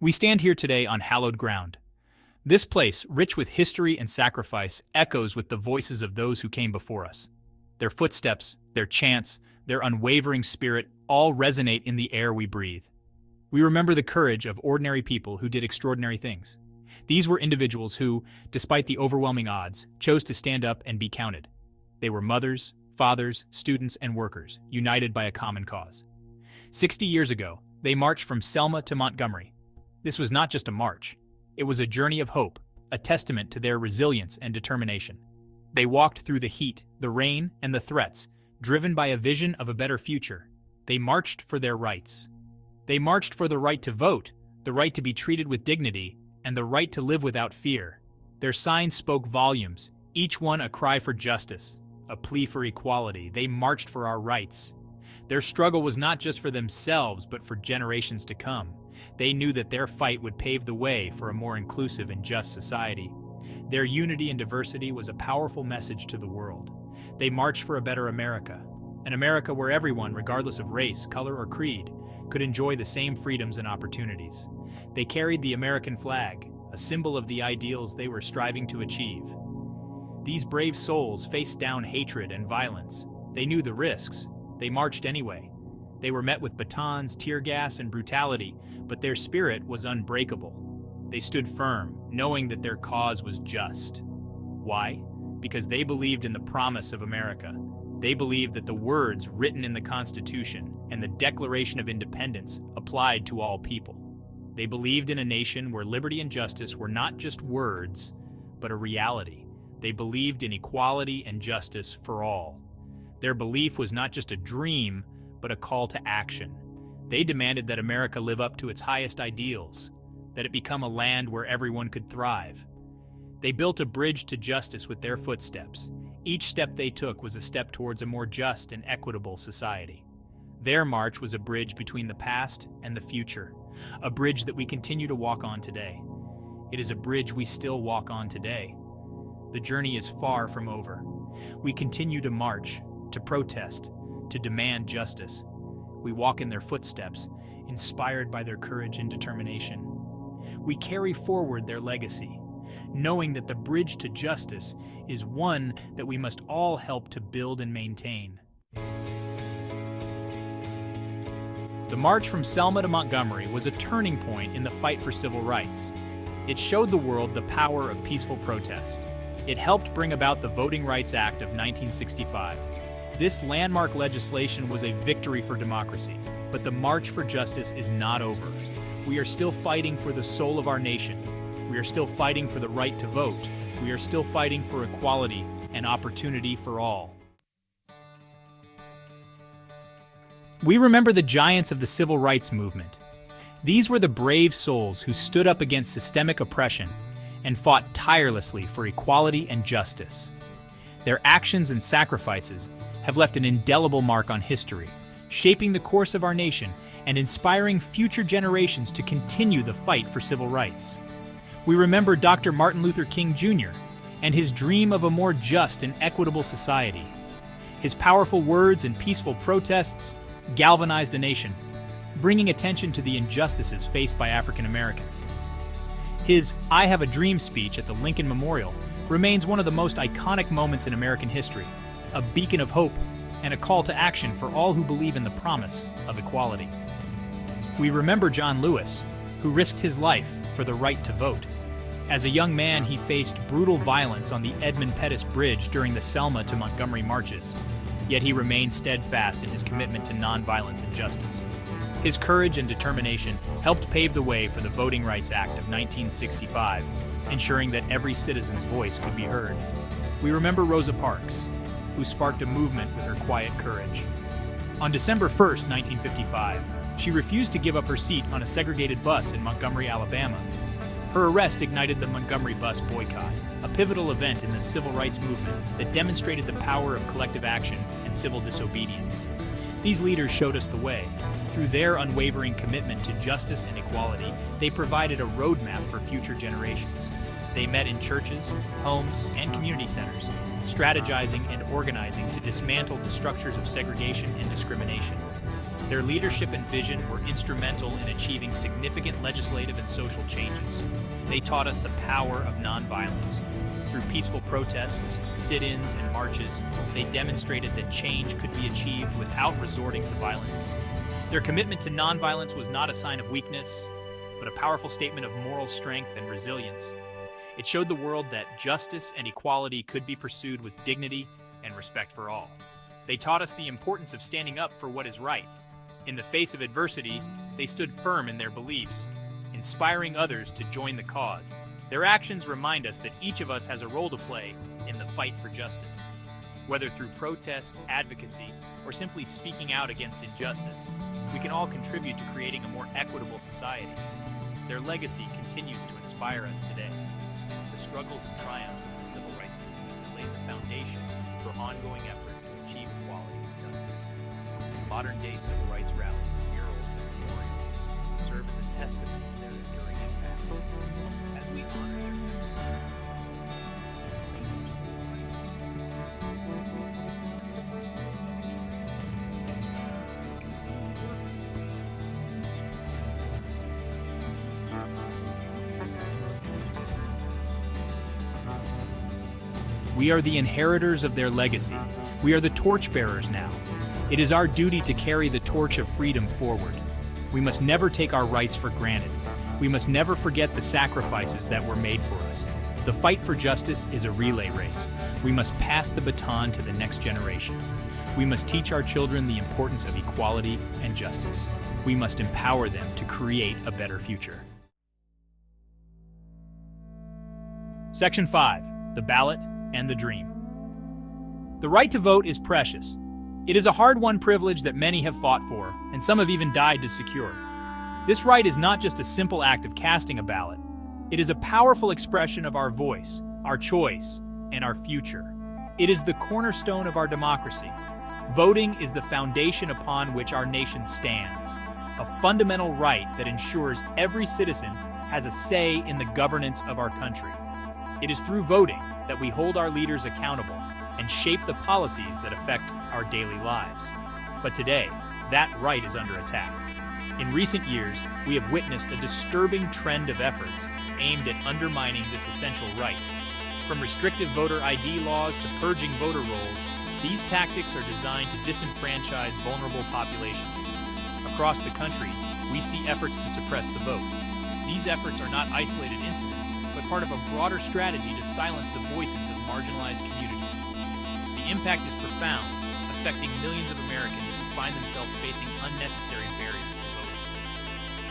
We stand here today on hallowed ground. This place, rich with history and sacrifice, echoes with the voices of those who came before us. Their footsteps, their chants, their unwavering spirit all resonate in the air we breathe. We remember the courage of ordinary people who did extraordinary things. These were individuals who, despite the overwhelming odds, chose to stand up and be counted. They were mothers, fathers, students, and workers, united by a common cause. 60 years ago, they marched from Selma to Montgomery. This was not just a march. It was a journey of hope, a testament to their resilience and determination. They walked through the heat, the rain, and the threats, driven by a vision of a better future. They marched for their rights. They marched for the right to vote, the right to be treated with dignity, and the right to live without fear. Their signs spoke volumes, each one a cry for justice, a plea for equality. They marched for our rights. Their struggle was not just for themselves, but for generations to come. They knew that their fight would pave the way for a more inclusive and just society. Their unity and diversity was a powerful message to the world. They marched for a better America, an America where everyone, regardless of race, color, or creed, could enjoy the same freedoms and opportunities. They carried the American flag, a symbol of the ideals they were striving to achieve. These brave souls faced down hatred and violence. They knew the risks. They marched anyway. They were met with batons, tear gas, and brutality, but their spirit was unbreakable. They stood firm, knowing that their cause was just. Why? Because they believed in the promise of America. They believed that the words written in the Constitution and the Declaration of Independence applied to all people. They believed in a nation where liberty and justice were not just words, but a reality. They believed in equality and justice for all. Their belief was not just a dream, but a call to action. They demanded that America live up to its highest ideals, that it become a land where everyone could thrive. They built a bridge to justice with their footsteps. Each step they took was a step towards a more just and equitable society. Their march was a bridge between the past and the future, a bridge that we continue to walk on today. It is a bridge we still walk on today. The journey is far from over. We continue to march, to protest, to demand justice. We walk in their footsteps, inspired by their courage and determination. We carry forward their legacy, knowing that the bridge to justice is one that we must all help to build and maintain. The march from Selma to Montgomery was a turning point in the fight for civil rights. It showed the world the power of peaceful protest. It helped bring about the Voting Rights Act of 1965. This landmark legislation was a victory for democracy, but the march for justice is not over. We are still fighting for the soul of our nation. We are still fighting for the right to vote. We are still fighting for equality and opportunity for all. We remember the giants of the civil rights movement. These were the brave souls who stood up against systemic oppression and fought tirelessly for equality and justice. Their actions and sacrifices have left an indelible mark on history, shaping the course of our nation and inspiring future generations to continue the fight for civil rights. We remember Dr. Martin Luther King Jr. and his dream of a more just and equitable society. His powerful words and peaceful protests galvanized a nation, bringing attention to the injustices faced by African Americans. His "I Have a Dream" speech at the Lincoln Memorial remains one of the most iconic moments in American history, a beacon of hope and a call to action for all who believe in the promise of equality. We remember John Lewis, who risked his life for the right to vote. As a young man, he faced brutal violence on the Edmund Pettus Bridge during the Selma to Montgomery marches, yet he remained steadfast in his commitment to nonviolence and justice. His courage and determination helped pave the way for the Voting Rights Act of 1965, ensuring that every citizen's voice could be heard. We remember Rosa Parks, who sparked a movement with her quiet courage. On December 1st, 1955, she refused to give up her seat on a segregated bus in Montgomery, Alabama. Her arrest ignited the Montgomery bus boycott, a pivotal event in the civil rights movement that demonstrated the power of collective action and civil disobedience. These leaders showed us the way. Through their unwavering commitment to justice and equality, they provided a roadmap for future generations. They met in churches, homes, and community centers, strategizing and organizing to dismantle the structures of segregation and discrimination. Their leadership and vision were instrumental in achieving significant legislative and social changes. They taught us the power of nonviolence. Through peaceful protests, sit-ins, and marches, they demonstrated that change could be achieved without resorting to violence. Their commitment to nonviolence was not a sign of weakness, but a powerful statement of moral strength and resilience. It showed the world that justice and equality could be pursued with dignity and respect for all. They taught us the importance of standing up for what is right. In the face of adversity, they stood firm in their beliefs, inspiring others to join the cause. Their actions remind us that each of us has a role to play in the fight for justice. Whether through protest, advocacy, or simply speaking out against injustice, we can all contribute to creating a more equitable society. Their legacy continues to inspire us today. The struggles and triumphs of the civil rights movement laid the foundation for ongoing efforts to achieve equality and justice. Modern-day civil rights rallies, murals, and memorials serve as a testament to their enduring impact. As we honor their We are the inheritors of their legacy. We are the torchbearers now. It is our duty to carry the torch of freedom forward. We must never take our rights for granted. We must never forget the sacrifices that were made for us. The fight for justice is a relay race. We must pass the baton to the next generation. We must teach our children the importance of equality and justice. We must empower them to create a better future. Section 5. The Ballot and the Dream. The right to vote is precious. It is a hard-won privilege that many have fought for, and some have even died to secure. This right is not just a simple act of casting a ballot. It is a powerful expression of our voice, our choice, and our future. It is the cornerstone of our democracy. Voting is the foundation upon which our nation stands, a fundamental right that ensures every citizen has a say in the governance of our country. It is through voting that we hold our leaders accountable and shape the policies that affect our daily lives. But today, that right is under attack. In recent years, we have witnessed a disturbing trend of efforts aimed at undermining this essential right. From restrictive voter ID laws to purging voter rolls, these tactics are designed to disenfranchise vulnerable populations. Across the country, we see efforts to suppress the vote. These efforts are not isolated incidents, but part of a broader strategy to silence the voices of marginalized communities. The impact is profound, affecting millions of Americans who find themselves facing unnecessary barriers to voting.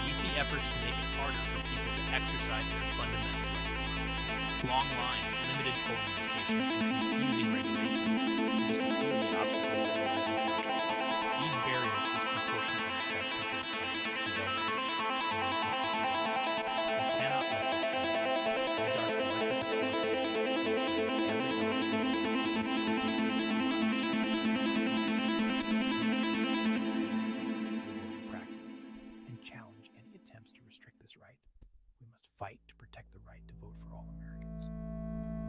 We see efforts to make it harder for people to exercise their fundamental rights. Long lines, limited polling locations, and confusing regulations are just a few of the obstacles that voters encounter. These barriers disproportionately affect people of color who don't vote. We cannot let this stand. It is our collective responsibility to ensure that everyone participates practices and challenge any attempts to restrict this right. We must fight to protect the right to vote for all Americans.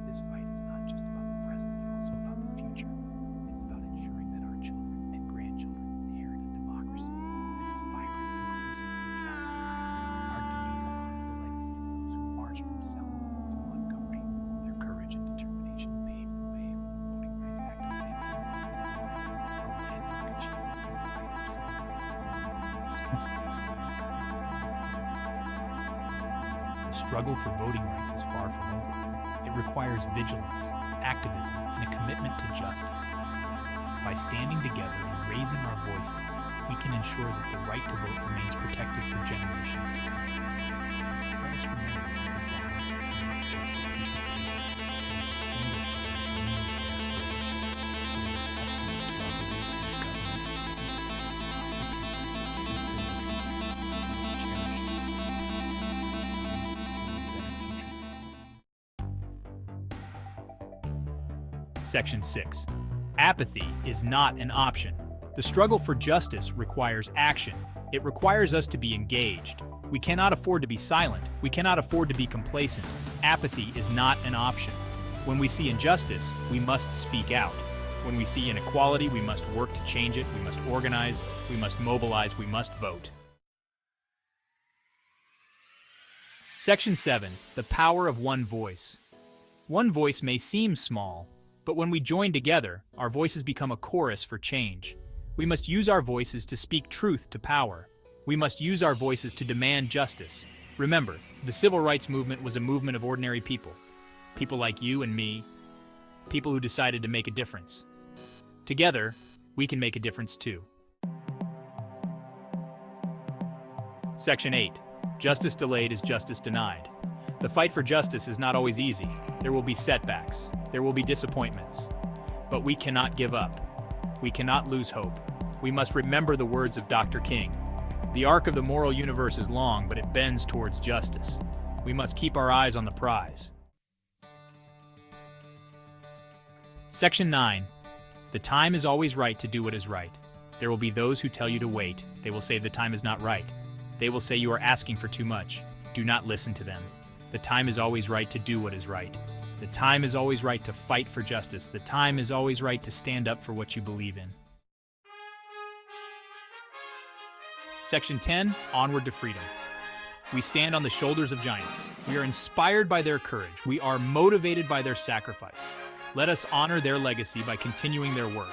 This fight is not just about the present, but also about the future. It's about ensuring that our children and grandchildren inherit a democracy that is vibrant, inclusive, and just. It is our duty to honor the legacy of those who marched from Selma to Montgomery. Their courage and determination paved the way for the Voting Rights Act of 1964, a landmark achievement in the fight for civil rights. We must continue to honor the principles they fought for. The struggle for voting rights is far from over. It requires vigilance, activism, and a commitment to justice. By standing together and raising our voices, we can ensure that the right to vote remains protected for generations to come. Let us remember that the ballot is not just a piece of paper. It is a symbol of our dreams and aspirations. It is a testament to our belief in the government of the Section 6. Apathy is not an option. The struggle for justice requires action. It requires us to be engaged. We cannot afford to be silent. We cannot afford to be complacent. Apathy is not an option. When we see injustice, we must speak out. When we see inequality, we must work to change it, we must organize, we must mobilize, we must vote. Section 7. The power of one voice. One voice may seem small, but when we join together, our voices become a chorus for change. We must use our voices to speak truth to power. We must use our voices to demand justice. Remember, the civil rights movement was a movement of ordinary people. People like you and me, people who decided to make a difference. Together, we can make a difference too. Section 8. Justice delayed is justice denied. The fight for justice is not always easy. There will be setbacks. There will be disappointments. But we cannot give up. We cannot lose hope. We must remember the words of Dr. King. The arc of the moral universe is long, but it bends towards justice. We must keep our eyes on the prize. Section 9. The time is always right to do what is right. There will be those who tell you to wait. They will say the time is not right. They will say you are asking for too much. Do not listen to them. The time is always right to do what is right. The time is always right to fight for justice. The time is always right to stand up for what you believe in. Section 10. Onward to freedom. We stand on the shoulders of giants. We are inspired by their courage. We are motivated by their sacrifice. Let us honor their legacy by continuing their work.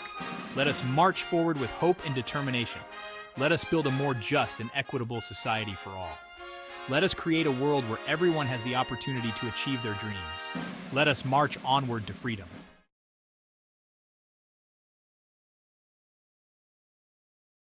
Let us march forward with hope and determination. Let us build a more just and equitable society for all. Let us create a world where everyone has the opportunity to achieve their dreams. Let us march onward to freedom.